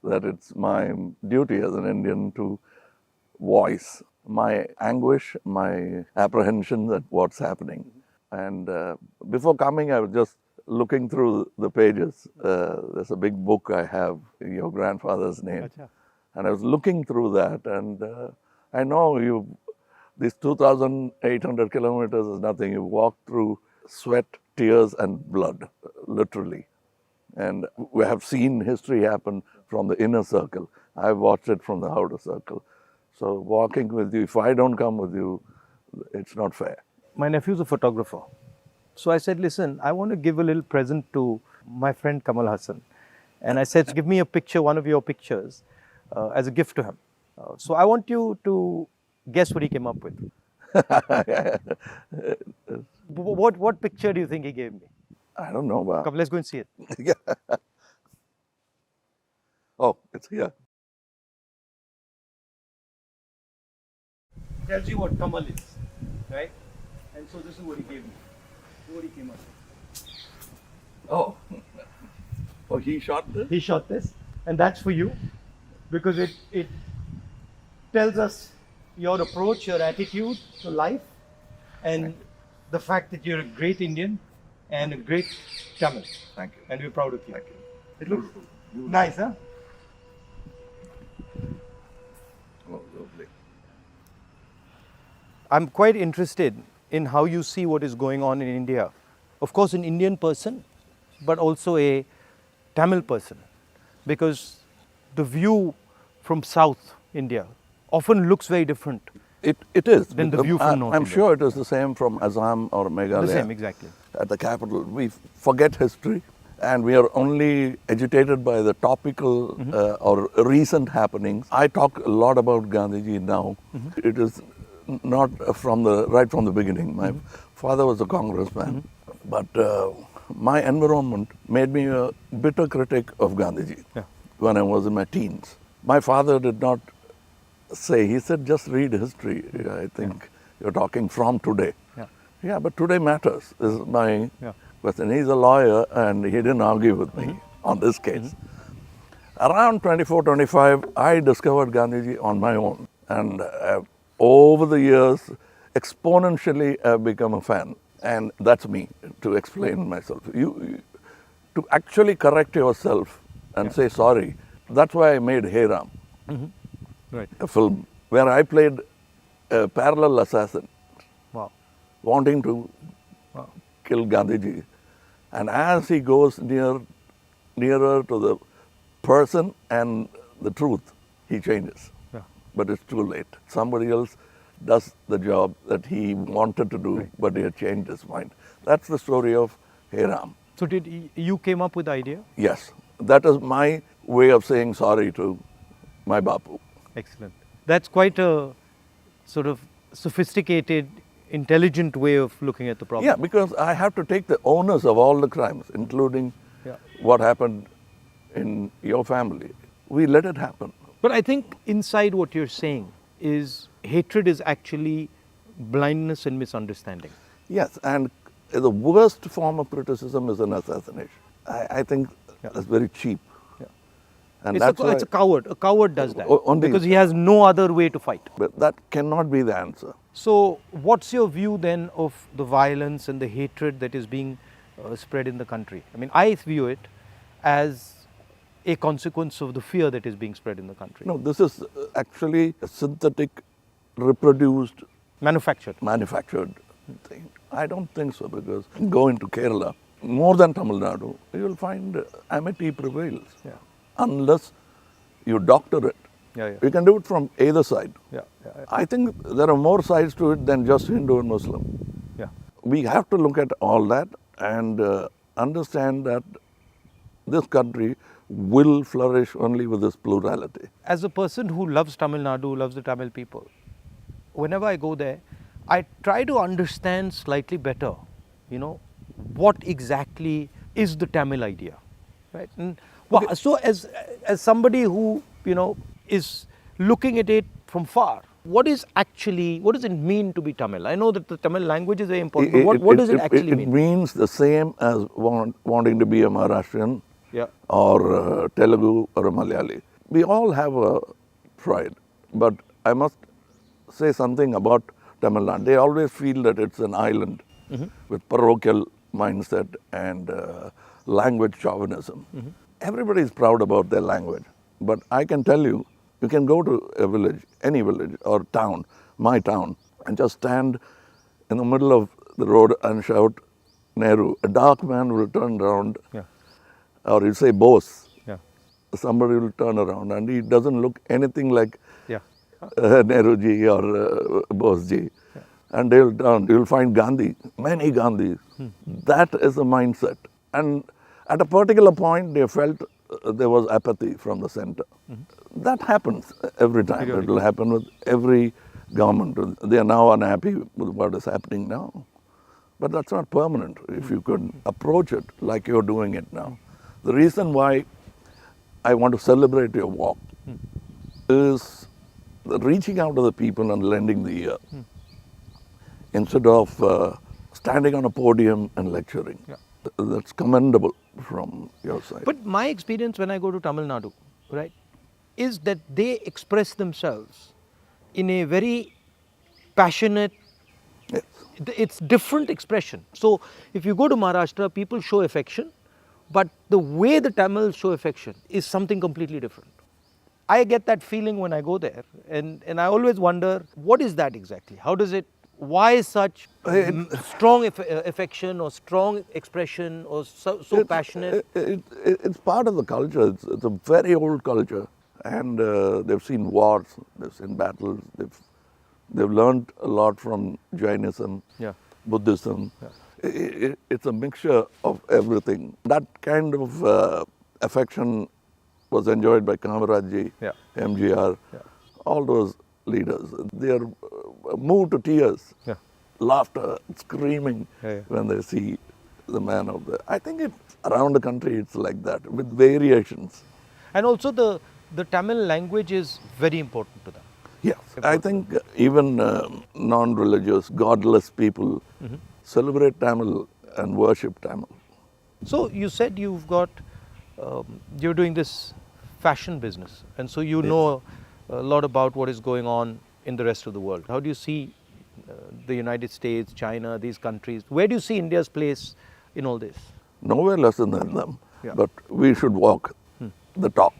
that it's my duty as an Indian to voice my anguish, my apprehensions at what's happening. And before coming, I was just looking through the pages. There's a big book I have, your grandfather's name. Acha. And I was looking through that, and I know these 2,800 kilometers is nothing. You walk through sweat, tears, and blood, literally. And we have seen history happen from the inner circle. I've watched it from the outer circle. So walking with you, if I don't come with you, it's not fair. My nephew's a photographer. So I said, listen, I want to give a little present to my friend Kamal Haasan. And I said, give me a picture, one of your pictures, as a gift to him. So I want you to guess what he came up with. What picture do you think he gave me? I don't know. Come, let's go and see it. Yeah. Oh, it's here. Tells you what Kamal is, right? And so this is what he gave me. This is what he came up with. Oh. Oh, he shot this? He shot this, and that's for you, because it tells us your approach, your attitude to life, and the fact that you're a great Indian and a great Tamil. Thank you. And we're proud of you. Thank you. It looks nice, huh? Oh, lovely. I'm quite interested in how you see what is going on in India. Of course, an Indian person, but also a Tamil person, because the view from South India often looks very different. It is. Than the view from North I'm India. sure it is the same from Assam or Meghalaya. The same, exactly. At the capital. We forget history and we are only agitated by the topical or recent happenings. I talk a lot about Gandhiji now. It is not right from the beginning. My father was a congressman, but my environment made me a bitter critic of Gandhiji when I was in my teens. My father did not say, he said, just read history. I think you're talking from today. Yeah, but today matters, is my question. He's a lawyer and he didn't argue with me on this case. Around 24, 25, I discovered Gandhiji on my own. And over the years, exponentially, I've become a fan. And that's me, to explain myself. You to actually correct yourself and say sorry. That's why I made Hey Ram, Right. a film where I played a parallel assassin, Wow. wanting to kill Gandhiji. And as he goes nearer to the person and the truth, he changes. Yeah. But it's too late. Somebody else does the job that he wanted to do, but he had changed his mind. That's the story of Hey Ram. So you came up with the idea? Yes, that is my way of saying sorry to my Bapu. Excellent. That's quite a sort of sophisticated, intelligent way of looking at the problem. Yeah, because I have to take the onus of all the crimes, including what happened in your family. We let it happen. But I think inside what you're saying is hatred is actually blindness and misunderstanding. Yes, and the worst form of criticism is an assassination. I think that's very cheap. And It's a coward. A coward does that Only- because he has no other way to fight. But that cannot be the answer. So, what's your view then of the violence and the hatred that is being spread in the country? I mean, I view it as a consequence of the fear that is being spread in the country. No, this is actually a synthetic, reproduced, Manufactured. manufactured thing. I don't think so, because go into Kerala, more than Tamil Nadu, you will find amity prevails. Yeah. Unless you doctor it. Yeah. You can do it from either side. Yeah. I think there are more sides to it than just Hindu and Muslim. Yeah. We have to look at all that and understand that this country will flourish only with this plurality. As a person who loves Tamil Nadu, loves the Tamil people, whenever I go there, I try to understand slightly better, what exactly is the Tamil idea, right? And so as somebody who, is looking at it from far, what does it mean to be Tamil? I know that the Tamil language is very important, but what does it actually mean? It means the same as wanting to be a Maharashtrian or Telugu or a Malayali. We all have a pride, but I must say something about Tamil Nadu. They always feel that it's an island with parochial mindset and language chauvinism. Everybody is proud about their language, but I can tell you, you can go to a village, any village or town, my town, and just stand in the middle of the road and shout Nehru. A dark man will turn around, or you say Bose. Somebody will turn around and he doesn't look anything like Nehru ji or Bose ji. And they'll turn, you'll find Gandhi, many Gandhis. That is the mindset. And at a particular point, they felt there was apathy from the center. That happens every time. It will happen with every government. They are now unhappy with what is happening now. But that's not permanent if you could approach it like you're doing it now. The reason why I want to celebrate your walk is reaching out to the people and lending the ear instead of standing on a podium and lecturing. That's commendable from your side. But my experience when I go to Tamil Nadu, right, is that they express themselves in a very passionate, Yes. it's different expression. So if you go to Maharashtra, people show affection, but the way the Tamils show affection is something completely different. I get that feeling when I go there, and I always wonder, what is that exactly? How does it, why such strong affection or strong expression or so passionate? It's part of the culture. It's a very old culture. And they've seen wars, they've seen battles, they've learned a lot from Jainism, Buddhism. It's a mixture of everything. That kind of affection was enjoyed by Kamaraj-ji, MGR, all those leaders. They are moved to tears, laughter, screaming when they see the man of the... I think around the country it's like that, with variations. And also the Tamil language is very important to them. Yes, I think even non-religious, godless people celebrate Tamil and worship Tamil. So you said you're doing this fashion business, and so you know a lot about what is going on in the rest of the world. How do you see the United States, China, these countries? Where do you see India's place in all this? Nowhere less than them, but we should walk the talk.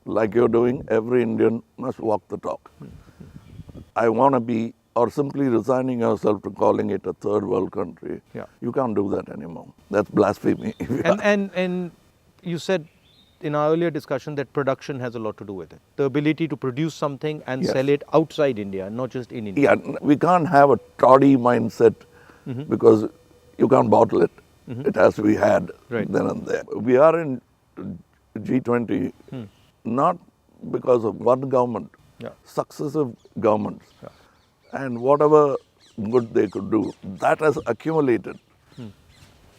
Like you're doing, every Indian must walk the talk. I want to be, or simply resigning yourself to calling it a third world country. You can't do that anymore. That's blasphemy. And you said in our earlier discussion that production has a lot to do with it. The ability to produce something and sell it outside India, not just in India. We can't have a toddy mindset because you can't bottle it. It has to be had then and there. We are in G20 not because of one government, successive governments. And whatever good they could do, that has accumulated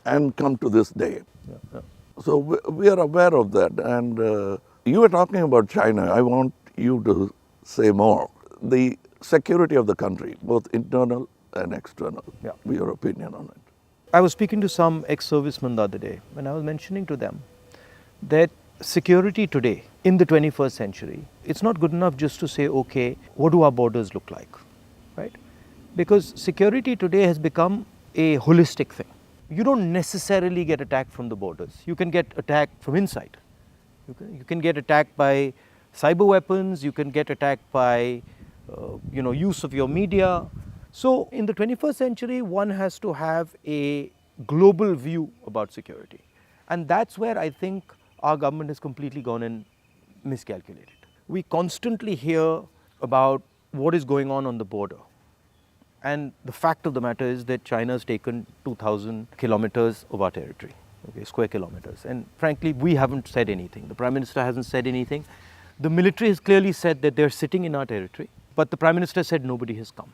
and come to this day. So we are aware of that. And you were talking about China. I want you to say more. The security of the country, both internal and external. Your opinion on it. I was speaking to some ex-servicemen the other day, and I was mentioning to them that security today in the 21st century, it's not good enough just to say, okay, what do our borders look like, right? Because security today has become a holistic thing. You don't necessarily get attacked from the borders. You can get attacked from inside. You can get attacked by cyber weapons. You can get attacked by, use of your media. So in the 21st century, one has to have a global view about security. And that's where I think our government has completely gone and miscalculated. We constantly hear about what is going on the border. And the fact of the matter is that China has taken 2,000 kilometers of our territory, square kilometers. And frankly, we haven't said anything. The Prime Minister hasn't said anything. The military has clearly said that they're sitting in our territory, but the Prime Minister said nobody has come.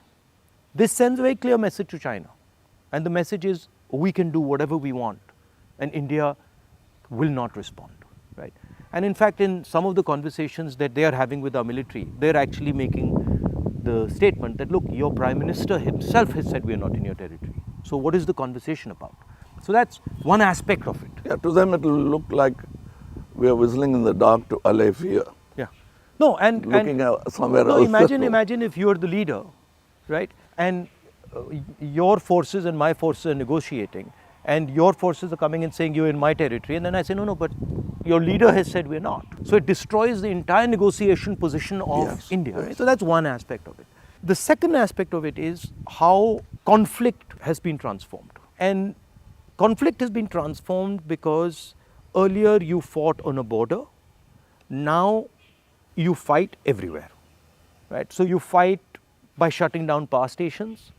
This sends a very clear message to China. And the message is, we can do whatever we want, and India will not respond, right? And in fact, in some of the conversations that they are having with our military, they're actually making the statement that, look, your Prime Minister himself has said we are not in your territory. So what is the conversation about? So that's one aspect of it. To them it will look like We are whistling in the dark to allay fear. Yeah. No, and Looking somewhere no, else. imagine if you're the leader, right? And your forces and my forces are negotiating, and your forces are coming and saying you're in my territory, and then I say no, but your leader has said we're not. So it destroys the entire negotiation position of Yes, India. yes. Right? So that's one aspect of it. The second aspect of it is how conflict has been transformed, and conflict has been transformed because earlier you fought on a border, now you fight everywhere, right? So you fight by shutting down power stations,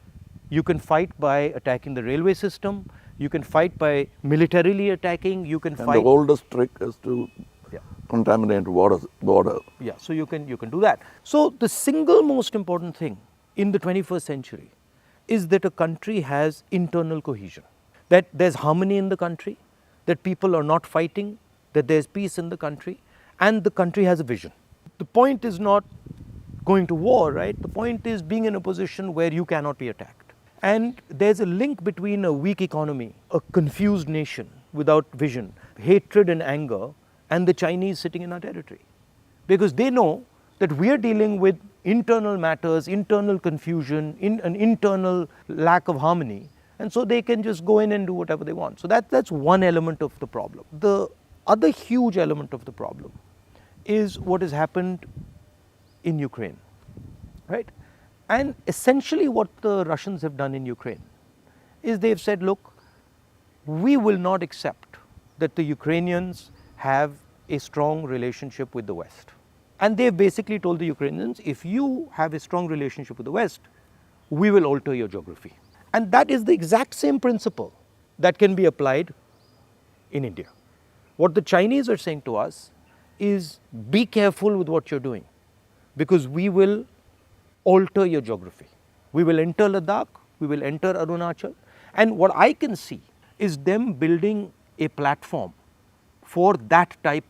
you can fight by attacking the railway system, you can fight by militarily attacking, you can And fight. the oldest trick is to Yeah. contaminate border. Yeah, so you can do that. So the single most important thing in the 21st century is that a country has internal cohesion, that there's harmony in the country, that people are not fighting, that there's peace in the country, and the country has a vision. The point is not going to war, right? The point is being in a position where you cannot be attacked. And there's a link between a weak economy, a confused nation without vision, hatred and anger, and the Chinese sitting in our territory. Because they know that we are dealing with internal matters, internal confusion, an internal lack of harmony, and so they can just go in and do whatever they want. So that's one element of the problem. The other huge element of the problem is what has happened in Ukraine, right? And essentially what the Russians have done in Ukraine is they've said, look, we will not accept that the Ukrainians have a strong relationship with the West. And they've basically told the Ukrainians, if you have a strong relationship with the West, we will alter your geography. And that is the exact same principle that can be applied in India. What the Chinese are saying to us is, be careful with what you're doing, because we will alter your geography. We will enter Ladakh, we will enter Arunachal, and what I can see is them building a platform for that type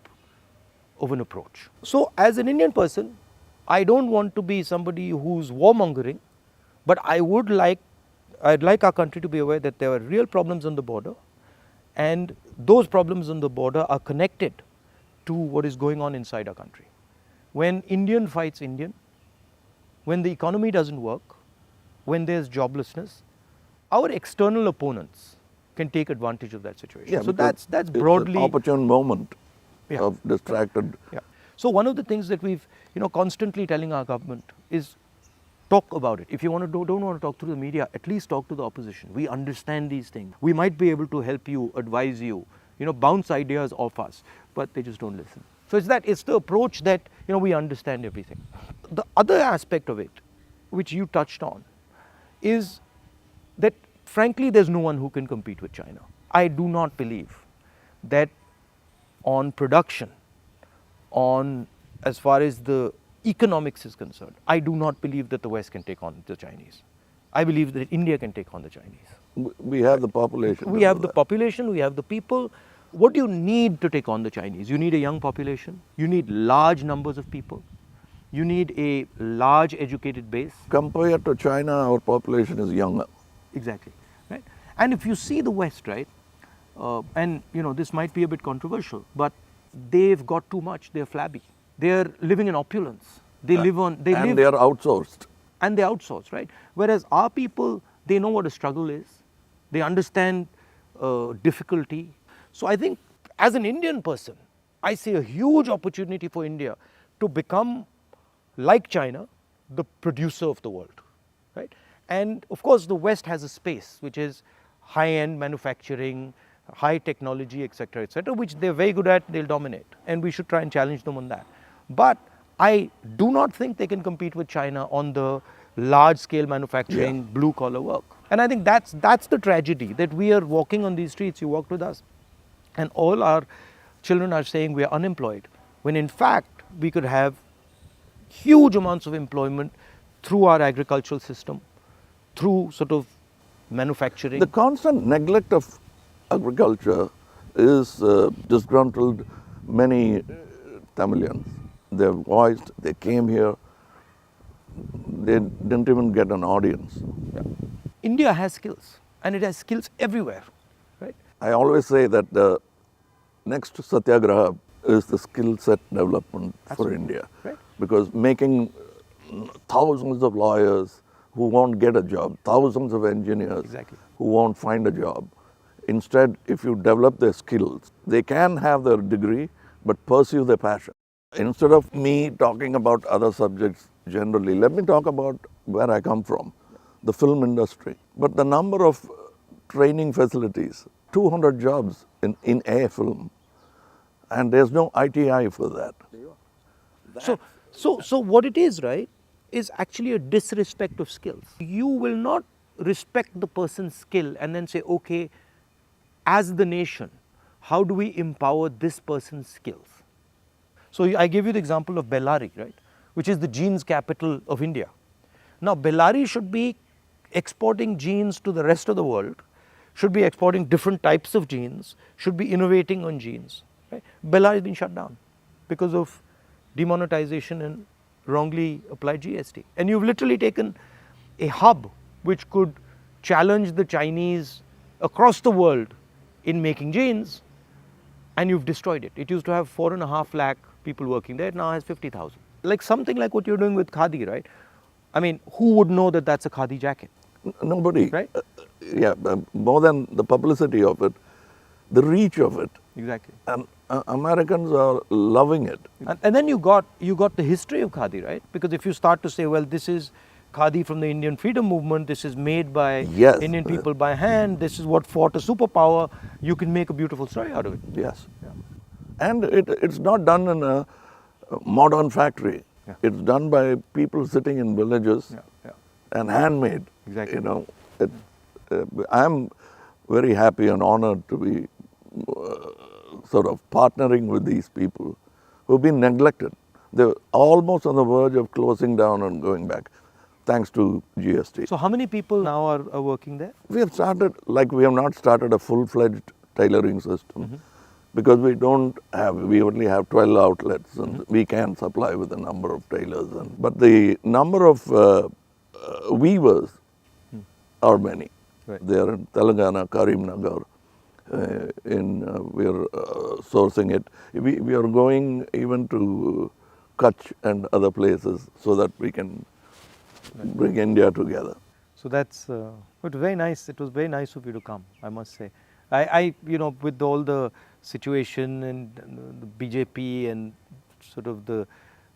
of an approach. So as an Indian person, I don't want to be somebody who's warmongering, but I'd like our country to be aware that there are real problems on the border, and those problems on the border are connected to what is going on inside our country. When Indian fights Indian, when the economy doesn't work, when there's joblessness, our external opponents can take advantage of that situation. Yeah, so because that's it's broadly an opportune moment Yeah. of distracted. Yeah. So one of the things that we've constantly telling our government is talk about it. If you don't want to talk through the media, at least talk to the opposition. We understand these things. We might be able to help you, advise you, bounce ideas off us, but they just don't listen. So it's the approach that we understand everything. The other aspect of it, which you touched on, is that frankly there's no one who can compete with China. I do not believe that on production, on as far as the economics is concerned, I do not believe that the West can take on the Chinese. I believe that India can take on the Chinese. We have the population. We have the population, we have the people. What do you need to take on the Chinese? You need a young population, you need large numbers of people, you need a large educated base. Compared to China, our population is younger. Exactly, right? And if you see the West, right, and this might be a bit controversial, but they've got too much. They're flabby. They're living in opulence. They live on. They are outsourced. And they outsource, right? Whereas our people, they know what a struggle is. They understand difficulty. So I think, as an Indian person, I see a huge opportunity for India to become, like China, the producer of the world, right? And of course, the West has a space which is high-end manufacturing, high technology, etc., which they're very good at. They'll dominate, and we should try and challenge them on that. But I do not think they can compete with China on the large-scale manufacturing, blue-collar work. And I think that's the tragedy, that we are walking on these streets. You walked with us, and all our children are saying we are unemployed, when in fact we could have huge amounts of employment through our agricultural system, through sort of manufacturing. The constant neglect of agriculture is disgruntled many Tamilians. They voiced, they came here, they didn't even get an audience. Yeah. India has skills, and it has skills everywhere, right? I always say that the next satyagraha is the skill set development for India. Right. Because making thousands of lawyers who won't get a job, thousands of engineers Exactly. who won't find a job. Instead, if you develop their skills, they can have their degree but pursue their passion. Instead of me talking about other subjects generally, let me talk about where I come from, the film industry. But the number of training facilities, 200 jobs in a film, and there's no ITI for that. So what it is, right, is actually a disrespect of skills. You will not respect the person's skill and then say, okay, as the nation, how do we empower this person's skills? So I gave you the example of Bellary, right, which is the jeans capital of India. Now Bellary should be exporting jeans to the rest of the world, should be exporting different types of jeans, should be innovating on jeans. Right? Bellary has been shut down because of demonetization and wrongly applied GST. And you've literally taken a hub which could challenge the Chinese across the world in making jeans, and you've destroyed it. It used to have 4.5 lakh people working there, it now has 50,000. Like something like what you're doing with Khadi, right? I mean, who would know that that's a Khadi jacket? Nobody. Right? More than the publicity of it, the reach of it. Exactly. And Americans are loving it. And then you got the history of Khadi, right? Because if you start to say, well, this is Khadi from the Indian freedom movement, this is made by Yes. Indian people by hand, this is what fought a superpower, you can make a beautiful story out of it. Yes. And it's not done in a modern factory. Yeah. It's done by people sitting in villages and handmade. Exactly. You know, I'm very happy and honored to be sort of partnering with these people who've been neglected. They're almost on the verge of closing down and going back, thanks to GST. So how many people now are working there? We have started, like we have not started a full-fledged tailoring system because we only have 12 outlets and we can supply with a number of tailors. But the number of weavers are many. Right. They are in Telangana, Karimnagar. We are sourcing it. We are going even to Kutch and other places so that we can bring India together. So that's it was very nice. It was very nice of you to come, I must say. I with all the situation and the BJP and sort of the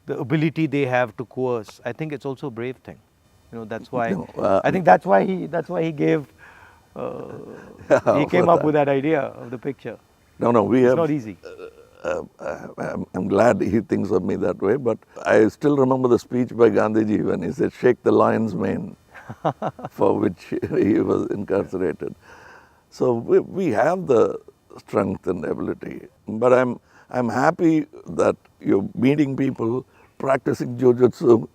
ability they have to coerce, I think it's also a brave thing. That's why I think that's why he gave he came up with that idea of the picture. No, It's not easy. I'm glad he thinks of me that way, but I still remember the speech by Gandhiji when he said, "Shake the lion's mane," for which he was incarcerated. So we have the strength and ability. But I'm happy that you're meeting people, practicing jujitsu,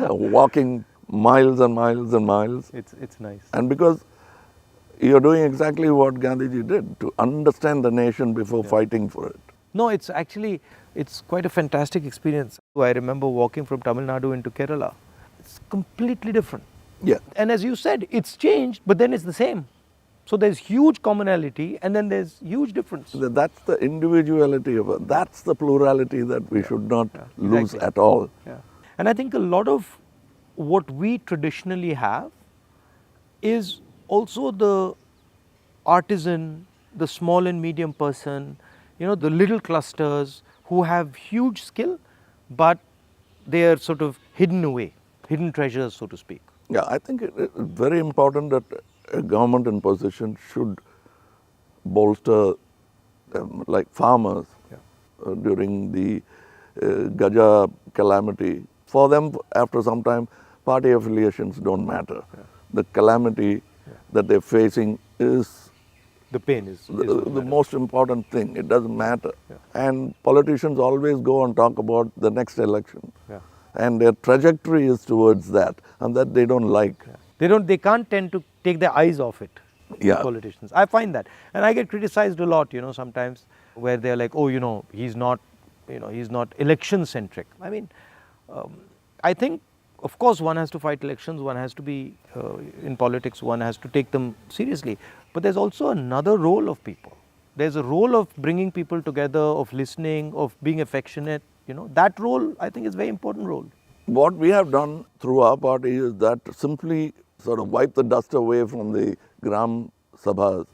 walking miles and miles and miles. It's nice. And because you're doing exactly what Gandhiji did, to understand the nation before fighting for it. No, it's quite a fantastic experience. I remember walking from Tamil Nadu into Kerala. It's completely different. Yeah. And as you said, it's changed, but then it's the same. So there's huge commonality and then there's huge difference. That's the individuality of it. That's the plurality that we should not lose exactly. at all. Yeah. And I think a lot of what we traditionally have is also the artisan, the small and medium person, the little clusters who have huge skill, but they are sort of hidden away, hidden treasures, so to speak. Yeah, I think it's very important that a government in position should bolster like farmers during the Gaja calamity. For them, after some time, party affiliations don't matter. The calamity that they're facing is the pain is the most important thing. It doesn't matter. And politicians always go and talk about the next election. And their trajectory is towards that, and that they don't like. They can't tend to take their eyes off it. Politicians. I find that. And I get criticized a lot, sometimes where they're like, oh, he's not election centric. I mean, I think, of course, one has to fight elections, one has to be in politics, one has to take them seriously. But there's also another role of people. There's a role of bringing people together, of listening, of being affectionate. That role, I think, is a very important role. What we have done through our party is that simply sort of wipe the dust away from the Gram Sabhas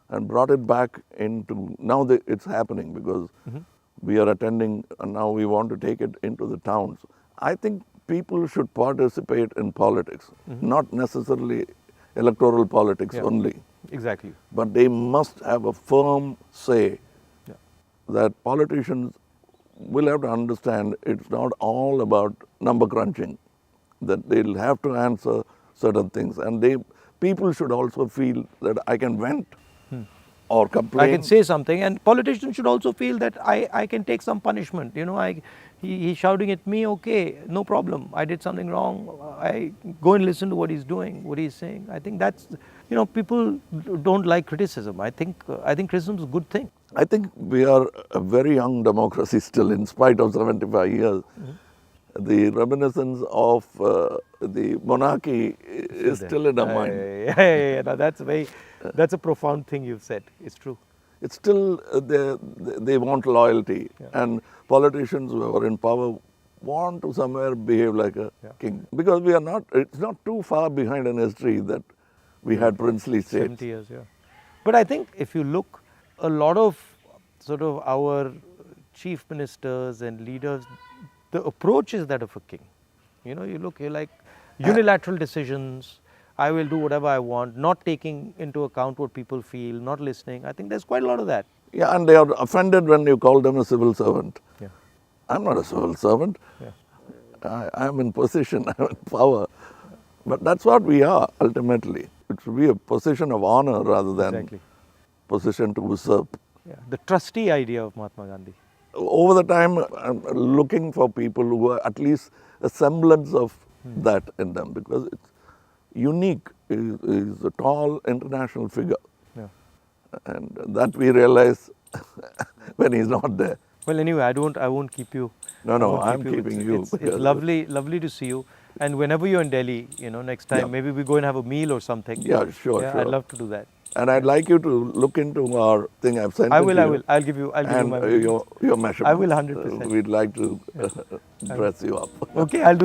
and brought it back into, now it's happening because we are attending and now we want to take it into the towns. I think people should participate in politics, not necessarily electoral politics only. Exactly. But they must have a firm say that politicians will have to understand it's not all about number crunching, that they'll have to answer certain things. And people should also feel that I can vent or complain. I can say something, and politicians should also feel that I can take some punishment. He's shouting at me, okay, no problem. I did something wrong. I go and listen to what he's doing, what he's saying. I think that's, people don't like criticism. I think criticism is a good thing. I think we are a very young democracy still, in spite of 75 years. The reminiscence of the monarchy is still in our mind. Yeah. No, that's a profound thing you've said. It's true. It's still, they want loyalty. And politicians who are in power want to somewhere behave like a king. Because it's not too far behind in history that we had princely states. 70 years, yeah. But I think if you look, a lot of sort of our chief ministers and leaders, the approach is that of a king. You look, you're like unilateral decisions. I will do whatever I want, not taking into account what people feel, not listening. I think there's quite a lot of that. Yeah, and they are offended when you call them a civil servant. Yeah. I'm not a civil servant. Yeah. I'm in position, I'm in power. But that's what we are, ultimately. It should be a position of honor rather than position to usurp. Yeah. The trustee idea of Mahatma Gandhi. Over the time, I'm looking for people who are at least a semblance of that in them, because it's unique. He's a tall international figure. Yeah. And that we realize when he's not there. Well, anyway, I won't keep you. No, I'm keeping you. It's lovely to see you. And whenever you're in Delhi, next time, maybe we go and have a meal or something. Yeah, sure. I'd love to do that. And I'd like you to look into our thing I've sent. I will. I'll give you my your measurements. I will 100%. We'd like to dress you up. Okay, I'll do